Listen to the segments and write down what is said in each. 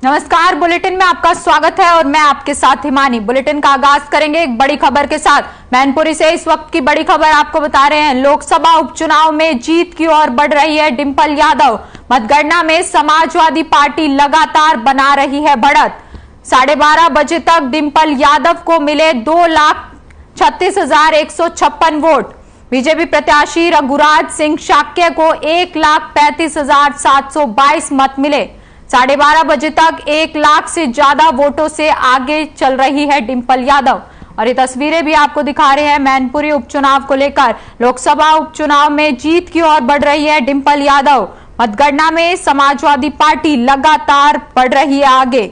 नमस्कार, बुलेटिन में आपका स्वागत है और मैं आपके साथ हिमानी। बुलेटिन का आगाज करेंगे एक बड़ी खबर के साथ। मैनपुरी से इस वक्त की बड़ी खबर आपको बता रहे हैं। लोकसभा उपचुनाव में जीत की ओर बढ़ रही है डिंपल यादव। मतगणना में समाजवादी पार्टी लगातार बना रही है बढ़त। 12:30 बजे तक डिंपल यादव को मिले 2,36,156 वोट। बीजेपी प्रत्याशी रघुराज सिंह शाक्य को 1,35,722 मत मिले। 12:30 बजे तक 1 लाख से ज्यादा वोटों से आगे चल रही है डिंपल यादव। और ये तस्वीरें भी आपको दिखा रहे हैं मैनपुरी उपचुनाव को लेकर। लोकसभा उपचुनाव में जीत की ओर बढ़ रही है डिंपल यादव। मतगणना में समाजवादी पार्टी लगातार बढ़ रही है आगे।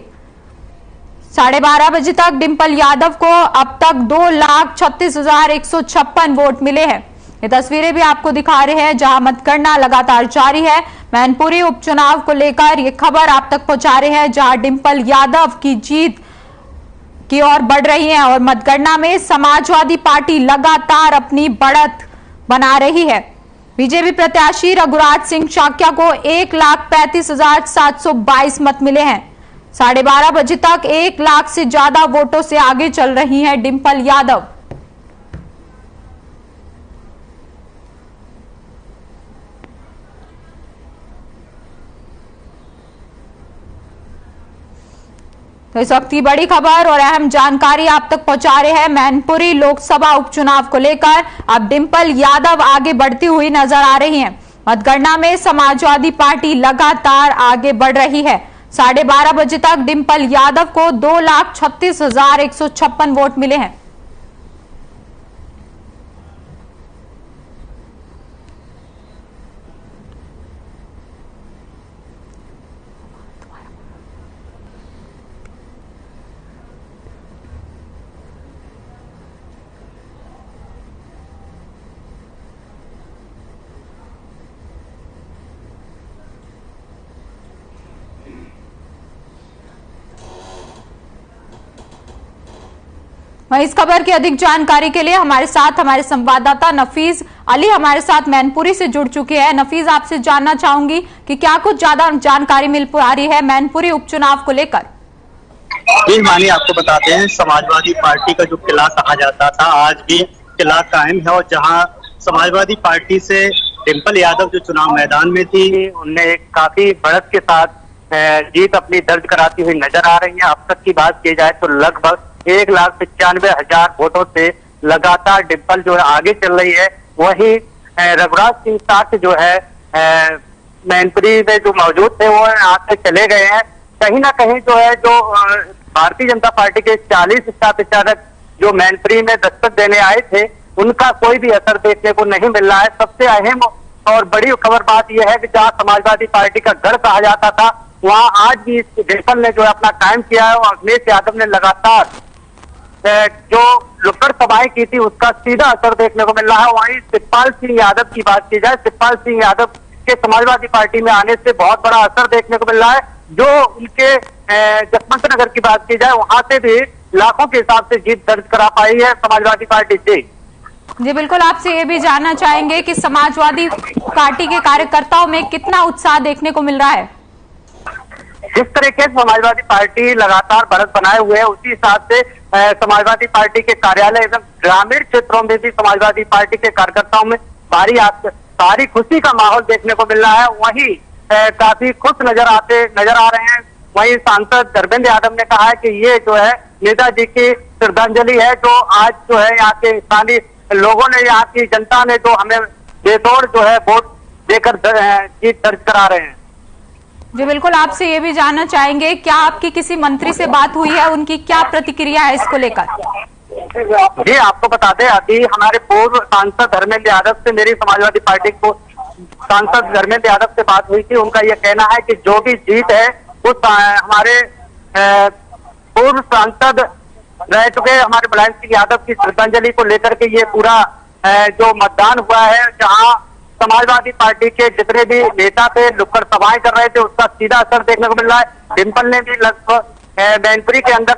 12:30 बजे तक डिंपल यादव को अब तक 2,36,156 वोट मिले हैं। ये तस्वीरें भी आपको दिखा रहे हैं जहां मतगणना लगातार जारी है। मैनपुरी उपचुनाव को लेकर ये खबर आप तक पहुंचा रहे हैं जहां डिंपल यादव की जीत की ओर बढ़ रही है और मतगणना में समाजवादी पार्टी लगातार अपनी बढ़त बना रही है। बीजेपी प्रत्याशी रघुराज सिंह शाक्य को 1,35,722 मत मिले हैं। 12:30 बजे तक 1 लाख से ज्यादा वोटों से आगे चल रही हैं डिंपल यादव। तो इस वक्त की बड़ी खबर और अहम जानकारी आप तक पहुंचा रहे हैं मैनपुरी लोकसभा उपचुनाव को लेकर। अब डिंपल यादव आगे बढ़ती हुई नजर आ रही हैं। मतगणना में समाजवादी पार्टी लगातार आगे बढ़ रही है। 12:30 बजे तक डिंपल यादव को 2,36,156 वोट मिले हैं। वहीं इस खबर की अधिक जानकारी के लिए हमारे संवाददाता नफीज अली हमारे साथ मैनपुरी से जुड़ चुके हैं। नफीज, आपसे जानना चाहूंगी कि क्या कुछ ज्यादा जानकारी मिल पा रही है मैनपुरी उपचुनाव को लेकर? जी मानी, आपको बताते हैं समाजवादी पार्टी का जो किला कहा जाता था आज भी किला कायम है और जहां समाजवादी पार्टी से डिंपल यादव जो चुनाव मैदान में थी उनने काफी बढ़त के साथ जीत अपनी दर्ज कराती हुई नजर आ रही है। अब तक की बात की जाए तो लगभग 1,95,000 वोटों से लगातार डिंपल जो है आगे चल रही है। वहीं रघुराज सिंह शाक्य जो है मैनपुरी में जो मौजूद थे वो यहाँ से चले गए हैं। कहीं ना कहीं जो है जो भारतीय जनता पार्टी के 40 स्टार प्रचारक जो मैनपुरी में दस्तक देने आए थे उनका कोई भी असर देखने को नहीं मिल रहा है। सबसे अहम और बड़ी खबर बात यह है कि जहाँ समाजवादी पार्टी का गढ़ कहा जाता था वहाँ आज भी डिंपल ने जो है अपना कायम किया है और अखिलेश यादव ने लगातार जो लुक्कड़ सभाएं की थी उसका सीधा असर देखने को मिल रहा है। वहीं शिवपाल सिंह यादव की बात की जाए, शिवपाल सिंह यादव के समाजवादी पार्टी में आने से बहुत बड़ा असर देखने को मिल रहा है। जो उनके जसवंत नगर की बात की जाए वहां से भी लाखों के हिसाब से जीत दर्ज करा पाई है समाजवादी पार्टी से। जी बिल्कुल, आपसे ये भी जानना चाहेंगे कि समाजवादी पार्टी के कार्यकर्ताओं में कितना उत्साह देखने को मिल रहा है? जिस तरीके से समाजवादी पार्टी लगातार बढ़त बनाए हुए है उसी हिसाब से समाजवादी पार्टी के कार्यालय एवं ग्रामीण क्षेत्रों में भी समाजवादी पार्टी के कार्यकर्ताओं में भारी खुशी का माहौल देखने को मिल रहा है। वहीं काफी खुश नजर आ रहे हैं। वहीं सांसद धर्मेंद्र यादव ने कहा है कि ये जो है नेताजी की श्रद्धांजलि है जो आज जो है यहाँ के स्थानीय लोगों ने, यहाँ की जनता ने जो हमें बेतोड़ जो है वोट देकर जीत दर्ज करा रहे हैं। जी बिल्कुल, आपसे ये भी जानना चाहेंगे क्या आपकी किसी मंत्री से बात हुई है, उनकी क्या प्रतिक्रिया है इसको लेकर? जी आपको बता दें अभी हमारे पूर्व सांसद धर्मेंद्र यादव से मेरी समाजवादी पार्टी को सांसद धर्मेंद्र यादव से बात हुई थी। उनका यह कहना है कि जो भी जीत है वो हमारे पूर्व सांसद रह चुके हमारे मुलायम सिंह यादव की श्रद्धांजलि को लेकर के ये पूरा जो मतदान हुआ है जहां समाजवादी पार्टी के जितने भी नेता थे लुक्कड़ सभाएं कर रहे थे उसका सीधा असर देखने को मिल रहा है। डिंपल ने भी लगभग मैनपुरी के अंदर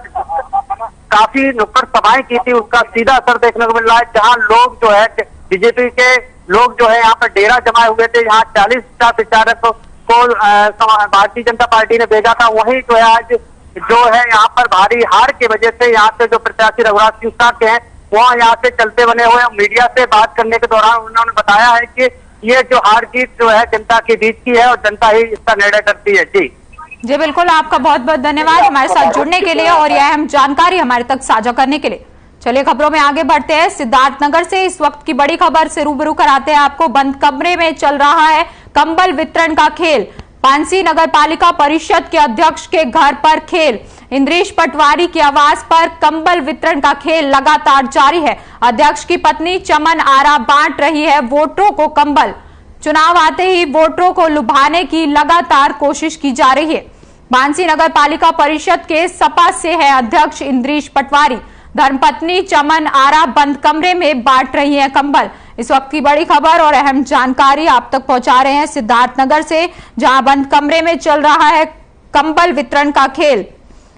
काफी नुक्कड़ सभाएं की थी उसका सीधा असर देखने को मिल रहा है। जहां लोग जो है बीजेपी के लोग जो है यहाँ पर डेरा जमाए हुए थे, यहाँ 40 स्टार प्रचारक को भारतीय जनता पार्टी ने भेजा था, वही जो है आज जो है यहाँ पर भारी हार की वजह से यहाँ से जो प्रत्याशी रघुराज सिंह साहब के हैं वह यहाँ से चलते बने हुए। मीडिया से बात करने के दौरान उन्होंने बताया है कि ये जो हार जीत जो है जनता के बीच की है और जनता ही इसका निर्णय करती है। जी बिल्कुल, आपका बहुत बहुत धन्यवाद हमारे साथ जुड़ने के लिए और यह अहम जानकारी हमारे तक साझा करने के लिए। चलिए खबरों में आगे बढ़ते हैं। सिद्धार्थनगर से इस वक्त की बड़ी खबर से रूबरू कराते हैं आपको। बंद कमरे में चल रहा है कंबल वितरण का खेल। पांसी नगर पालिका परिषद के अध्यक्ष के घर पर खेल। इंद्रेश पटवारी के आवास पर कंबल वितरण का खेल लगातार जारी है। अध्यक्ष की पत्नी चमन आरा बांट रही है वोटरों को कंबल। चुनाव आते ही वोटरों को लुभाने की लगातार कोशिश की जा रही है। पांसी नगर पालिका परिषद के सपा से है अध्यक्ष इंद्रेश पटवारी। धर्मपत्नी चमन आरा बंद कमरे में बांट रही है कंबल। इस वक्त की बड़ी खबर और अहम जानकारी आप तक पहुंचा रहे हैं सिद्धार्थनगर से, जहां बंद कमरे में चल रहा है कंबल वितरण का खेल।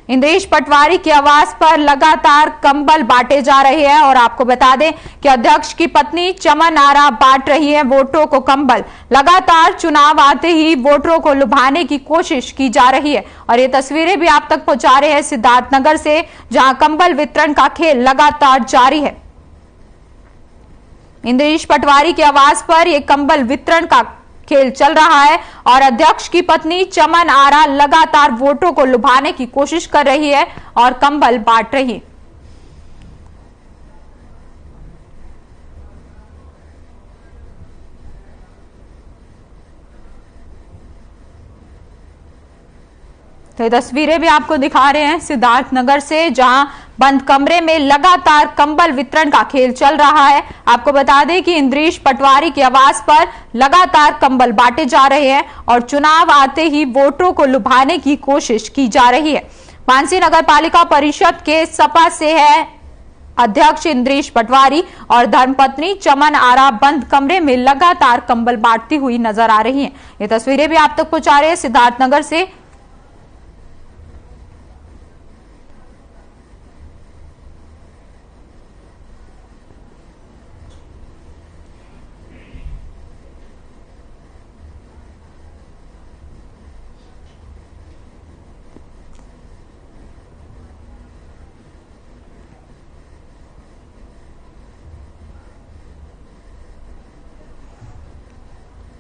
इंद्रेश पटवारी के आवास पर लगातार कंबल बांटे जा रहे हैं और आपको बता दें कि अध्यक्ष की पत्नी चमन आरा बांट रही है वोटरों को कंबल। लगातार चुनाव आते ही वोटरों को लुभाने की कोशिश की जा रही है और ये तस्वीरें भी आप तक पहुंचा रहे हैं सिद्धार्थनगर से, जहां कंबल वितरण का खेल लगातार जारी है। इंद्रेश पटवारी के आवास पर यह कंबल वितरण का खेल चल रहा है और अध्यक्ष की पत्नी चमन आरा लगातार वोटरों को लुभाने की कोशिश कर रही है और कंबल बांट रही है। तो ये तस्वीरें भी आपको दिखा रहे हैं सिद्धार्थनगर से, जहां बंद कमरे में लगातार कंबल वितरण का खेल चल रहा है। आपको बता दें कि इंद्रेश पटवारी के आवास पर लगातार कंबल बांटे जा रहे हैं और चुनाव आते ही वोटरों को लुभाने की कोशिश की जा रही है। पांसी नगर पालिका परिषद के सपा से है अध्यक्ष इंद्रेश पटवारी और धर्मपत्नी चमन आरा बंद कमरे में लगातार कंबल बांटती हुई नजर आ रही है। ये तस्वीरें भी आप तक पहुंचा रहे हैं सिद्धार्थनगर से।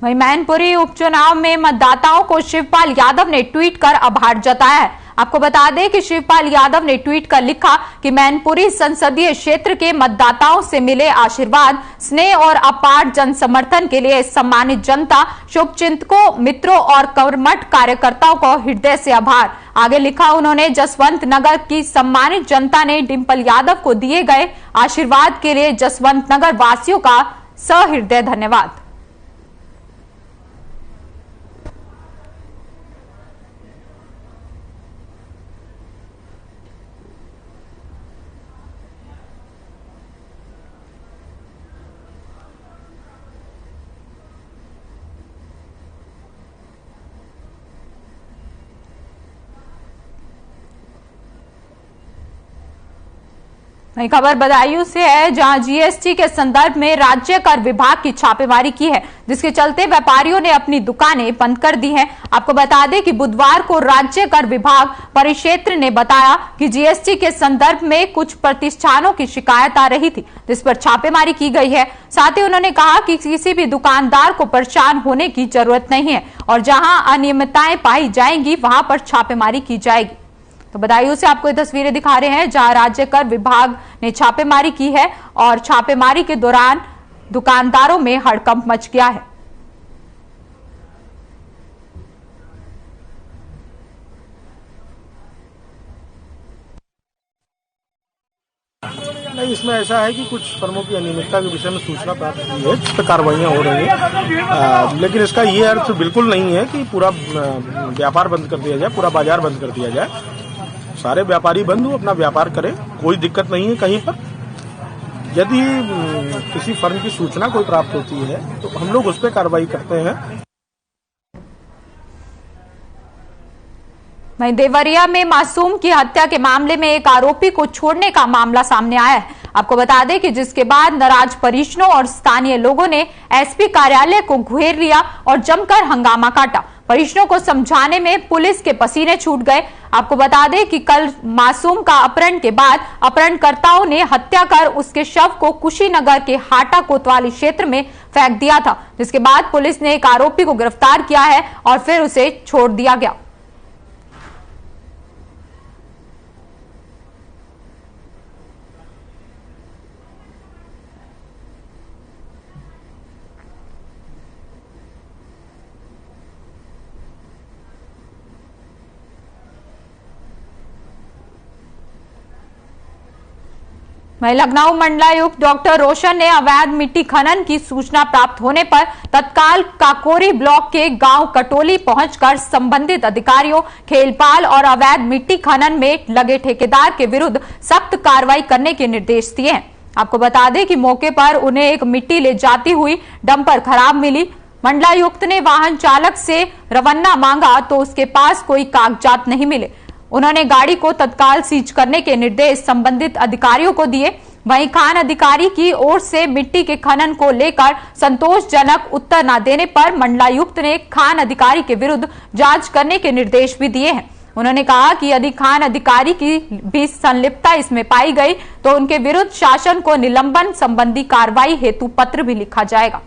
वहीं मैनपुरी उपचुनाव में मतदाताओं को शिवपाल यादव ने ट्वीट कर आभार जताया है। आपको बता दें कि शिवपाल यादव ने ट्वीट कर लिखा कि मैनपुरी संसदीय क्षेत्र के मतदाताओं से मिले आशीर्वाद, स्नेह और अपार जन समर्थन के लिए सम्मानित जनता, शुभचिंतकों, मित्रों और कर्मठ कार्यकर्ताओं को हृदय से आभार। आगे लिखा उन्होंने, जसवंत नगर की सम्मानित जनता ने डिंपल यादव को दिए गए आशीर्वाद के लिए जसवंत नगर वासियों का सहृदय धन्यवाद। नई खबर बदायूं से है, जहां जीएसटी के संदर्भ में राज्य कर विभाग की छापेमारी की है, जिसके चलते व्यापारियों ने अपनी दुकानें बंद कर दी हैं। आपको बता दें कि बुधवार को राज्य कर विभाग परिक्षेत्र ने बताया कि जीएसटी के संदर्भ में कुछ प्रतिष्ठानों की शिकायत आ रही थी, जिस पर छापेमारी की गई है। साथ ही उन्होंने कहा कि किसी भी दुकानदार को परेशान होने की जरूरत नहीं है और जहां अनियमितताएं पाई जाएंगी वहां पर छापेमारी की जाएगी। तो बदायूं से आपको ये तस्वीरें दिखा रहे हैं, जहां राज्य कर विभाग ने छापेमारी की है और छापेमारी के दौरान दुकानदारों में हड़कंप मच गया है। नहीं, इसमें ऐसा है कि कुछ फर्मों की अनियमितता के विषय में सूचना प्राप्त हुई है, जिस पर कार्रवाइयाँ हो रही हैं। लेकिन इसका ये अर्थ बिल्कुल नहीं है कि पूरा व्यापार बंद कर दिया जाए, पूरा बाजार बंद कर दिया जाए। सारे व्यापारी बंद हो, अपना व्यापार करें, कोई दिक्कत नहीं है कहीं पर। यदि किसी फर्म की सूचना कोई प्राप्त होती है तो हम लोग उस पर कार्रवाई करते हैं। वहीं देवरिया में मासूम की हत्या के मामले में एक आरोपी को छोड़ने का मामला सामने आया है। आपको बता दें कि जिसके बाद नाराज परिजनों और स्थानीय लोगों ने एसपी कार्यालय को घेर लिया और जमकर हंगामा काटा। परिजनों को समझाने में पुलिस के पसीने छूट गए। आपको बता दें कि कल मासूम का अपहरण के बाद अपहरणकर्ताओं ने हत्या कर उसके शव को कुशीनगर के हाटा कोतवाली क्षेत्र में फेंक दिया था, जिसके बाद पुलिस ने एक आरोपी को गिरफ्तार किया है और फिर उसे छोड़ दिया गया। वहीं लखनऊ मंडलायुक्त डॉक्टर रोशन ने अवैध मिट्टी खनन की सूचना प्राप्त होने पर तत्काल काकोरी ब्लॉक के गांव कटोली पहुंचकर संबंधित अधिकारियों, खेलपाल और अवैध मिट्टी खनन में लगे ठेकेदार के विरुद्ध सख्त कार्रवाई करने के निर्देश दिए हैं। आपको बता दें कि मौके पर उन्हें एक मिट्टी ले जाती हुई डंपर खराब मिली। मंडलायुक्त ने वाहन चालक से रवन्ना मांगा तो उसके पास कोई कागजात नहीं मिले। उन्होंने गाड़ी को तत्काल सीज करने के निर्देश संबंधित अधिकारियों को दिए। वहीं खान अधिकारी की ओर से मिट्टी के खनन को लेकर संतोषजनक उत्तर न देने पर मंडलायुक्त ने खान अधिकारी के विरुद्ध जांच करने के निर्देश भी दिए हैं। उन्होंने कहा कि यदि खान अधिकारी की भी संलिप्तता इसमें पाई गई तो उनके विरुद्ध शासन को निलंबन संबंधी कार्रवाई हेतु पत्र भी लिखा जाएगा।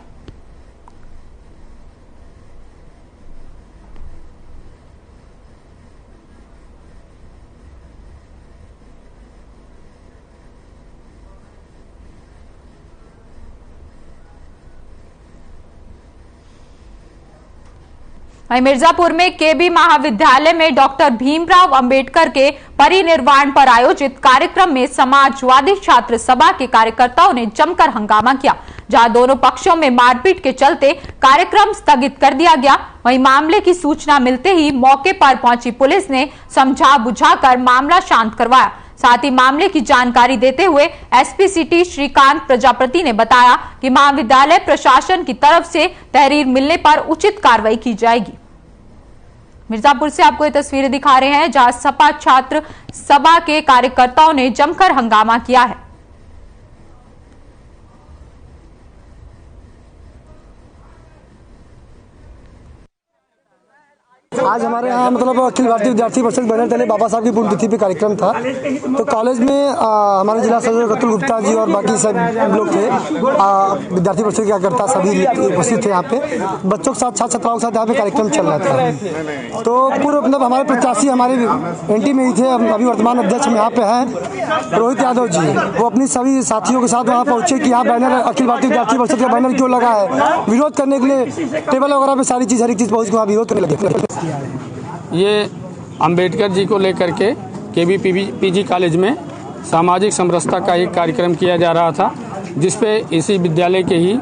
वहीं मिर्जापुर में केबी महाविद्यालय में डॉक्टर भीमराव अंबेडकर के परिनिर्वाण पर आयोजित कार्यक्रम में समाजवादी छात्र सभा के कार्यकर्ताओं ने जमकर हंगामा किया, जहां दोनों पक्षों में मारपीट के चलते कार्यक्रम स्थगित कर दिया गया। वहीं मामले की सूचना मिलते ही मौके पर पहुंची पुलिस ने समझा बुझाकर मामला शांत करवाया। साथ ही मामले की जानकारी देते हुए एसपी सिटी श्रीकांत प्रजापति ने बताया कि महाविद्यालय प्रशासन की तरफ से तहरीर मिलने पर उचित कार्रवाई की जाएगी। मिर्जापुर से आपको ये तस्वीरें दिखा रहे हैं जहां सपा छात्र सभा के कार्यकर्ताओं ने जमकर हंगामा किया है। आज हमारे यहाँ मतलब अखिल भारतीय विद्यार्थी परिषद बैनर तले बाबा साहब की पुण्यतिथि पे कार्यक्रम था। तो कॉलेज में हमारे जिला सचिव अतुल गुप्ता जी और बाकी सब लोग थे, विद्यार्थी परिषद के कार्यकर्ता सभी उपस्थित थे। यहाँ पे बच्चों के साथ छात्र छात्राओं के साथ यहाँ पे कार्यक्रम चल रहा था। तो पूर्व मतलब हमारे प्रत्याशी हमारे एनटी में ही थे, अभी वर्तमान अध्यक्ष में यहाँ पे हैं रोहित यादव जी। वो अपनी सभी साथियों के साथ वहाँ पहुँचे कि यहाँ बैनर अखिल भारतीय विद्यार्थी परिषद का बैनर क्यों लगा है, विरोध करने के लिए टेबल वगैरह पे सारी चीज़ हर एक चीज़ पहुँच के वहाँ विरोध करने लगे। ये अंबेडकर जी को लेकर के केबी पीजी कॉलेज में सामाजिक समरसता का एक कार्यक्रम किया जा रहा था, जिसपे इसी विद्यालय के ही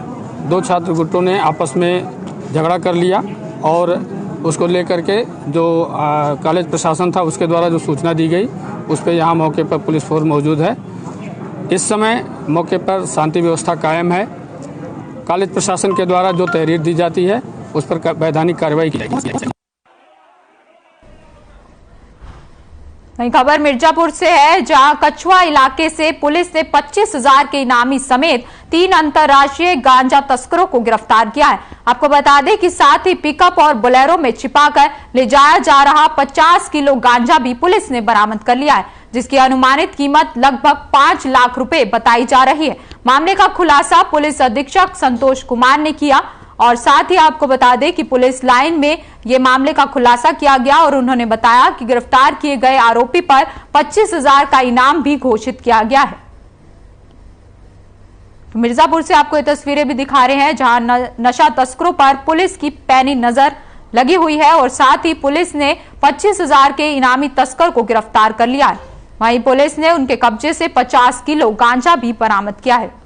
दो छात्र गुटों ने आपस में झगड़ा कर लिया और उसको लेकर के जो कॉलेज प्रशासन था उसके द्वारा जो सूचना दी गई उस पर यहाँ मौके पर पुलिस फोर्स मौजूद है। इस समय मौके पर शांति व्यवस्था कायम है। कॉलेज प्रशासन के द्वारा जो तहरीर दी जाती है उस पर वैधानिक कार्रवाई की जाएगी। वहीं खबर मिर्जापुर से है जहां कछुआ इलाके से पुलिस ने 25,000 के इनामी समेत 3 अंतर्राष्ट्रीय गांजा तस्करों को गिरफ्तार किया है। आपको बता दें कि साथ ही पिकअप और बोलेरो में छिपाकर ले जाया जा रहा 50 किलो गांजा भी पुलिस ने बरामद कर लिया है, जिसकी अनुमानित कीमत लगभग 5 लाख रुपए बताई जा रही है। मामले का खुलासा पुलिस अधीक्षक संतोष कुमार ने किया और साथ ही आपको बता दें कि पुलिस लाइन में ये मामले का खुलासा किया गया और उन्होंने बताया कि गिरफ्तार किए गए आरोपी पर 25,000 का इनाम भी घोषित किया गया है। तो मिर्जापुर से आपको ये तस्वीरें भी दिखा रहे हैं जहां नशा तस्करों पर पुलिस की पैनी नजर लगी हुई है और साथ ही पुलिस ने 25,000 के इनामी तस्कर को गिरफ्तार कर लिया है। वहीं पुलिस ने उनके कब्जे से 50 किलो गांजा भी बरामद किया है।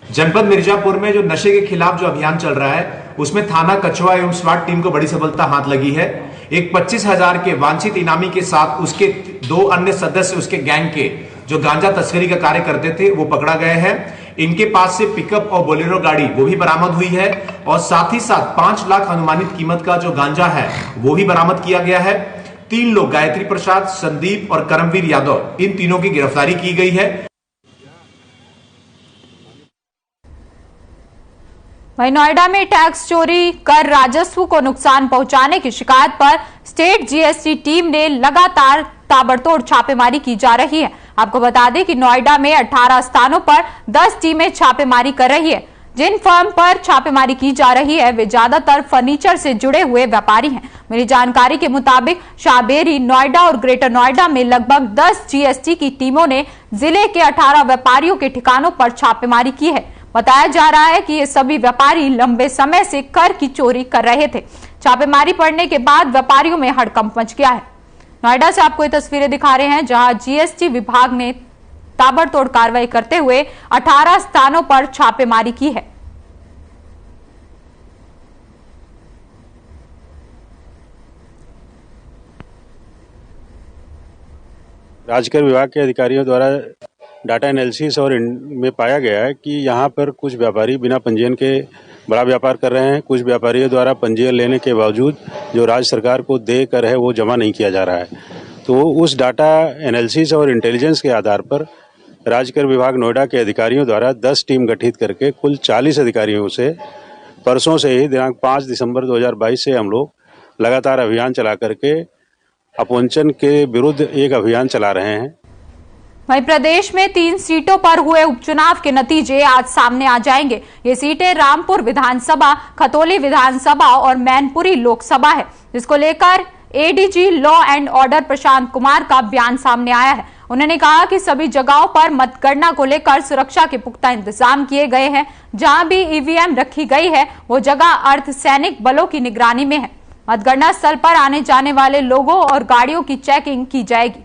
जनपद मिर्जापुर में जो नशे के खिलाफ जो अभियान चल रहा है उसमें थाना कछुआ एवं स्वाट टीम को बड़ी सफलता हाथ लगी है। एक 25,000 के वांछित इनामी के साथ उसके 2 अन्य सदस्य उसके गैंग के जो गांजा तस्करी का कार्य करते थे वो पकड़ा गए हैं। इनके पास से पिकअप और बोलेरो गाड़ी वो भी बरामद हुई है और साथ ही साथ 5 लाख अनुमानित कीमत का जो गांजा है वो भी बरामद किया गया है। 3 लोग गायत्री प्रसाद, संदीप और करमवीर यादव, इन तीनों की गिरफ्तारी की गई है। वहीं नोएडा में टैक्स चोरी कर राजस्व को नुकसान पहुंचाने की शिकायत पर स्टेट जीएसटी टीम ने लगातार ताबड़तोड़ छापेमारी की जा रही है। आपको बता दें कि नोएडा में 18 स्थानों पर 10 टीमें छापेमारी कर रही है। जिन फर्म पर छापेमारी की जा रही है वे ज्यादातर फर्नीचर से जुड़े हुए व्यापारी हैं। मेरी जानकारी के मुताबिक शाहबेरी, नोएडा और ग्रेटर नोएडा में लगभग 10 जीएसटी की टीमों ने जिले के 18 व्यापारियों के ठिकानों पर छापेमारी की है। बताया जा रहा है कि ये सभी व्यापारी लंबे समय से कर की चोरी कर रहे थे। छापेमारी पड़ने के बाद व्यापारियों में हड़कंप मच गया है। नोएडा से आपको ये तस्वीरें दिखा रहे हैं जहां जीएसटी विभाग ने ताबड़तोड़ कार्रवाई करते हुए 18 स्थानों पर छापेमारी की है। राजकर विभाग के अधिकारियों द्वारा डाटा एनालिसिस और में पाया गया है कि यहाँ पर कुछ व्यापारी बिना पंजीयन के बड़ा व्यापार कर रहे हैं। कुछ व्यापारियों द्वारा पंजीयन लेने के बावजूद जो राज्य सरकार को दे कर है वो जमा नहीं किया जा रहा है। तो उस डाटा एनालिसिस और इंटेलिजेंस के आधार पर राजकर विभाग नोएडा के अधिकारियों द्वारा 10 टीम गठित करके कुल 40 अधिकारियों से परसों से ही दिनांक 5 दिसंबर 2022 से हम लोग लगातार अभियान चला करके अपवंचन के विरुद्ध एक अभियान चला रहे हैं। वहीं प्रदेश में 3 सीटों पर हुए उपचुनाव के नतीजे आज सामने आ जाएंगे। ये सीटें रामपुर विधानसभा, खतौली विधानसभा और मैनपुरी लोकसभा है, जिसको लेकर ADG law and order Prashant Kumar का बयान सामने आया है। उन्होंने कहा कि सभी जगहों पर मतगणना को लेकर सुरक्षा के पुख्ता इंतजाम किए गए हैं। जहां भी ईवीएम रखी गई है वो जगह अर्धसैनिक बलों की निगरानी में है। मतगणना स्थल पर आने जाने वाले लोगों और गाड़ियों की चेकिंग की जाएगी।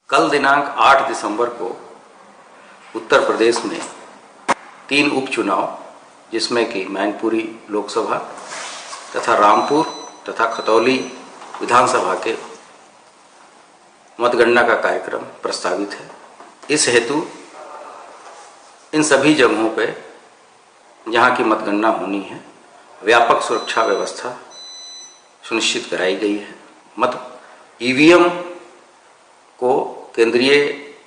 कल दिनांक 8 दिसंबर को उत्तर प्रदेश में 3 उपचुनाव, जिसमें कि मैनपुरी लोकसभा तथा रामपुर तथा खतौली विधानसभा के मतगणना का कार्यक्रम प्रस्तावित है। इस हेतु इन सभी जगहों पे जहां की मतगणना होनी है व्यापक सुरक्षा व्यवस्था सुनिश्चित कराई गई है। ईवीएम को केंद्रीय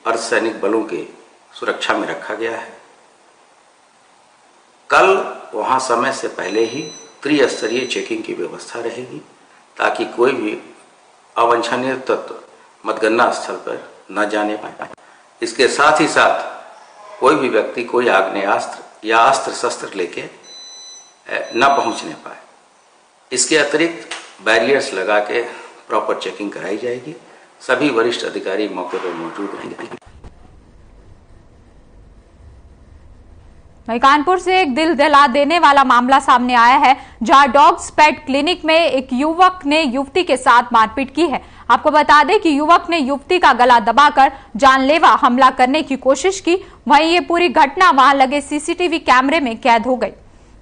अर्धसैनिक बलों के सुरक्षा में रखा गया है। कल वहां समय से पहले ही त्रिस्तरीय चेकिंग की व्यवस्था रहेगी ताकि कोई भी अवांछनीय तत्व मतगणना स्थल पर न जाने पाए। इसके साथ ही साथ कोई भी व्यक्ति कोई आग्नेयास्त्र या अस्त्र शस्त्र लेके न पहुंचने पाए। इसके अतिरिक्त बैरियर्स लगा के प्रॉपर चेकिंग कराई जाएगी। सभी वरिष्ठ अधिकारी मौके पर मौजूद रहेंगे। वहीं कानपुर से एक दिल दहला देने वाला मामला सामने आया है, जहां डॉग्स पेट क्लिनिक में एक युवक ने युवती के साथ मारपीट की है। आपको बता दें कि युवक ने युवती का गला दबाकर जानलेवा हमला करने की कोशिश की। वहीं ये पूरी घटना वहां लगे सीसीटीवी कैमरे में कैद हो गई।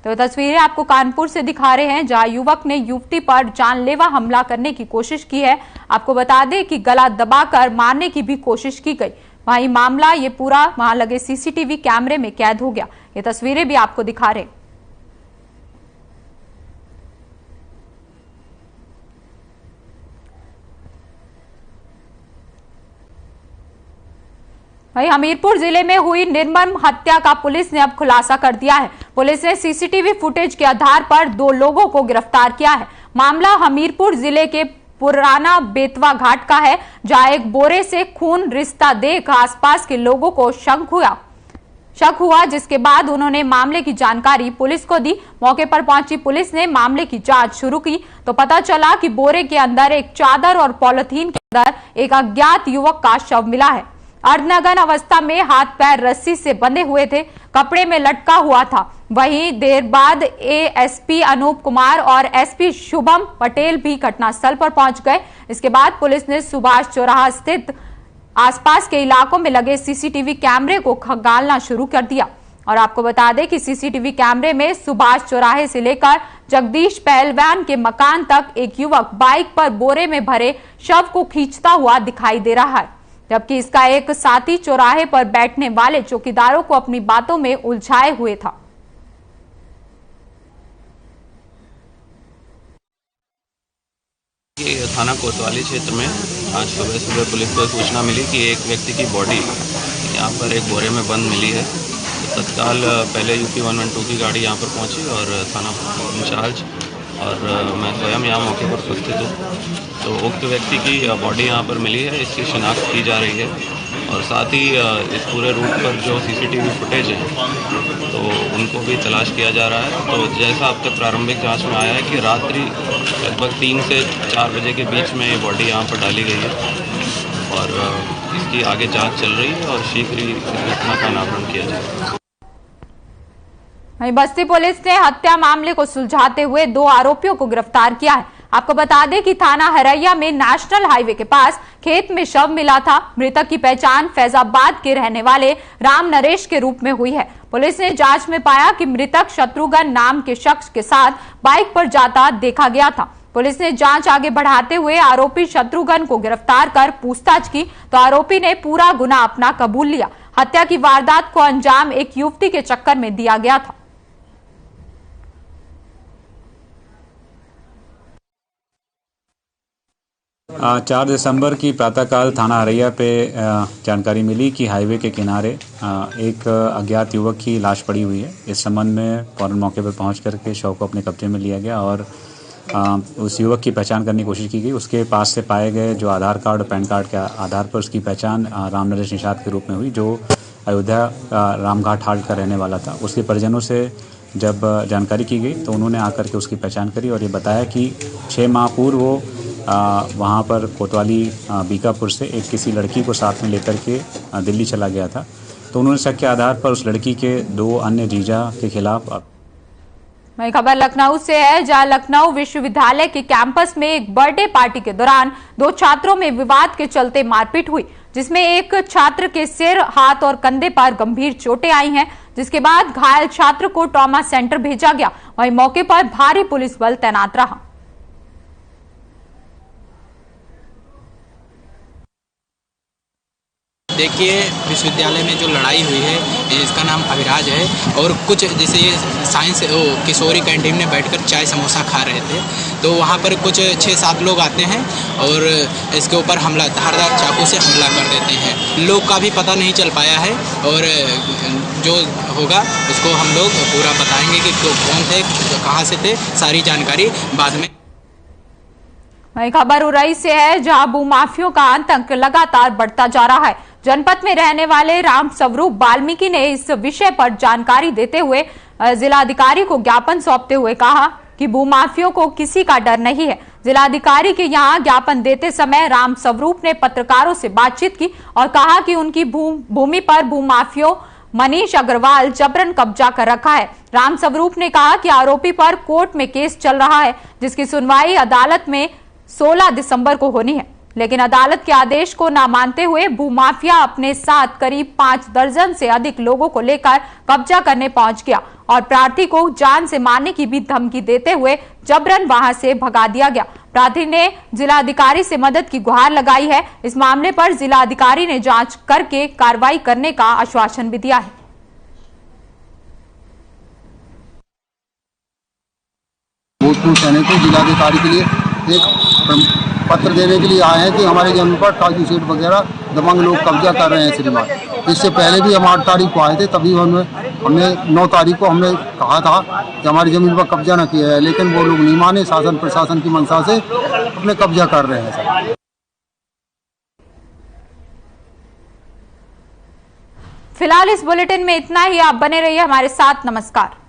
तो तस्वीरें आपको कानपुर से दिखा रहे हैं, जहां युवक ने युवती पर जानलेवा हमला करने की कोशिश की है। आपको बता दें कि गला दबाकर मारने की भी कोशिश की गई। वहीं मामला ये पूरा वहां लगे सीसीटीवी कैमरे में कैद हो गया। ये तस्वीरें भी आपको दिखा रहे हैं। वहीं हमीरपुर जिले में हुई निर्मम हत्या का पुलिस ने अब खुलासा कर दिया है। पुलिस ने सीसीटीवी फुटेज के आधार पर 2 लोगों को गिरफ्तार किया है। मामला हमीरपुर जिले के पुराना बेतवा घाट का है, जहां एक बोरे से खून रिश्ता देख आसपास के लोगों को शक हुआ, जिसके बाद उन्होंने मामले की जानकारी पुलिस को दी। मौके पर पहुंची पुलिस ने मामले की जांच शुरू की तो पता चला कि बोरे के अंदर एक चादर और पॉलिथीन के अंदर एक अज्ञात युवक का शव मिला है। अर्धनग्न अवस्था में हाथ पैर रस्सी से बंधे हुए थे, कपड़े में लटका हुआ था। वहीं देर बाद एएसपी अनूप कुमार और एसपी शुभम पटेल भी घटनास्थल पर पहुंच गए। इसके बाद पुलिस ने सुभाष चौराहा स्थित आसपास के इलाकों में लगे सीसीटीवी कैमरे को खंगालना शुरू कर दिया। और आपको बता दें कि सीसीटीवी कैमरे में सुभाष चौराहे से लेकर जगदीश पहलवान के मकान तक एक युवक बाइक पर बोरे में भरे शव को खींचता हुआ दिखाई दे रहा है, जबकि इसका एक साथी चौराहे पर बैठने वाले चौकीदारों को अपनी बातों में उलझाए हुए था। कि थाना कोतवाली क्षेत्र में आज सुबह पुलिस को सूचना मिली कि एक व्यक्ति की बॉडी यहाँ पर एक बोरे में बंद मिली है। तो तत्काल पहले यूपी 112 की गाड़ी यहाँ पर पहुँची और थाना इंचार्ज और मैं स्वयं यहाँ मौके पर उपस्थित हूँ। तो उक्त व्यक्ति की बॉडी यहाँ पर मिली है, इसकी शिनाख्त की जा रही है और साथ ही इस पूरे रूट पर जो सीसीटीवी फुटेज है तो उनको भी तलाश किया जा रहा है। तो जैसा अब तक प्रारंभिक जांच में आया है कि रात्रि लगभग 3 से 4 बजे के बीच में ये बॉडी यहाँ पर डाली गई है और इसकी आगे जांच चल रही है और शीघ्र ही इस घटना का अनावरण किया जाएगा। वहीं बस्ती पुलिस ने हत्या मामले को सुलझाते हुए 2 आरोपियों को गिरफ्तार किया है। आपको बता दें कि थाना हरैया में नेशनल हाईवे के पास खेत में शव मिला था। मृतक की पहचान फैजाबाद के रहने वाले राम नरेश के रूप में हुई है। पुलिस ने जांच में पाया कि मृतक शत्रुघ्न नाम के शख्स के साथ बाइक पर जाता देखा गया था। पुलिस ने जांच आगे बढ़ाते हुए आरोपी शत्रुघ्न को गिरफ्तार कर पूछताछ की तो आरोपी ने पूरा गुनाह अपना कबूल लिया। हत्या की वारदात को अंजाम एक युवती के चक्कर में दिया गया था। 4 दिसंबर की प्रातःकाल थाना हरैया पे जानकारी मिली कि हाईवे के किनारे एक अज्ञात युवक की लाश पड़ी हुई है। इस संबंध में फौरन मौके पर पहुंच करके शव को अपने कब्जे में लिया गया और उस युवक की पहचान करने की कोशिश की गई। उसके पास से पाए गए जो आधार कार्ड और पैन कार्ड के आधार पर उसकी पहचान राम नरेश निषाद के रूप में हुई, जो अयोध्या रामघाट हाल्ट का रहने वाला था। उसके परिजनों से जब जानकारी की गई तो उन्होंने आकर के उसकी पहचान करी और ये बताया कि 6 माह पूर्व वो वहाँ पर कोतवाली बीकापुर से एक किसी लड़की को साथ में लेकर के दिल्ली चला गया था। तो उन्होंने शक के आधार पर उस लड़की के 2 अन्य जीजा के खिलाफ। वही खबर लखनऊ से है, जहां लखनऊ विश्वविद्यालय के कैंपस में एक बर्थडे पार्टी के दौरान 2 छात्रों में विवाद के चलते मारपीट हुई, जिसमें एक छात्र के सिर, हाथ और कंधे पर गंभीर चोटें आई हैं, जिसके बाद घायल छात्र को ट्रॉमा सेंटर भेजा गया। वहीं मौके पर भारी पुलिस बल तैनात रहा। देखिए, विश्वविद्यालय में जो लड़ाई हुई है इसका नाम अभिराज है और कुछ जैसे ये साइंस किशोरी कैंटीन में बैठकर चाय समोसा खा रहे थे तो वहाँ पर कुछ 6-7 लोग आते हैं और इसके ऊपर हमला धारदार चाकू से हमला कर देते हैं। लोग का भी पता नहीं चल पाया है और जो होगा उसको हम लोग पूरा बताएंगे कि कौन थे, कहाँ से थे, सारी जानकारी बाद में। वही खबर उरई से है, जहां भूमाफियों का आतंक लगातार बढ़ता जा रहा है। जनपद में रहने वाले राम स्वरूप वाल्मीकि ने इस विषय पर जानकारी देते हुए जिलाधिकारी को ज्ञापन सौंपते हुए कहा कि भूमाफियों को किसी का डर नहीं है। जिलाधिकारी के यहां ज्ञापन देते समय राम स्वरूप ने पत्रकारों से बातचीत की और कहा कि उनकी भूमि पर भूमाफियों मनीष अग्रवाल जबरन कब्जा कर रखा है। राम स्वरूप ने कहा कि आरोपी पर कोर्ट में केस चल रहा है, जिसकी सुनवाई अदालत में 16 दिसंबर को होनी है, लेकिन अदालत के आदेश को न मानते हुए भूमाफिया अपने साथ करीब 5 दर्जन से अधिक लोगों को लेकर कब्जा करने पहुंच गया और प्रार्थी को जान से मारने की भी धमकी देते हुए जबरन वहां से भगा दिया गया। प्रार्थी ने जिलाधिकारी से मदद की गुहार लगाई है। इस मामले पर जिलाधिकारी ने जांच करके कार्रवाई करने का आश्वासन भी दिया है। भूतपूर्व सैनिकों जिलाधिकारी के लिए एक पत्र देने के लिए आए हैं कि हमारे जमीन पर काजू सीट वगैरह दबंग लोग कब्जा कर रहे हैं श्रीमान। इससे पहले भी हम 8 तारीख को आए थे, तभी हमने 9 तारीख को हमने कहा था कि हमारी जमीन पर कब्जा न किया है, लेकिन वो लोग नहीं माने। शासन प्रशासन की मंशा से अपने कब्जा कर रहे हैं सर। फिलहाल इस बुलेटिन में इतना ही। आप बने रहिए हमारे साथ। नमस्कार।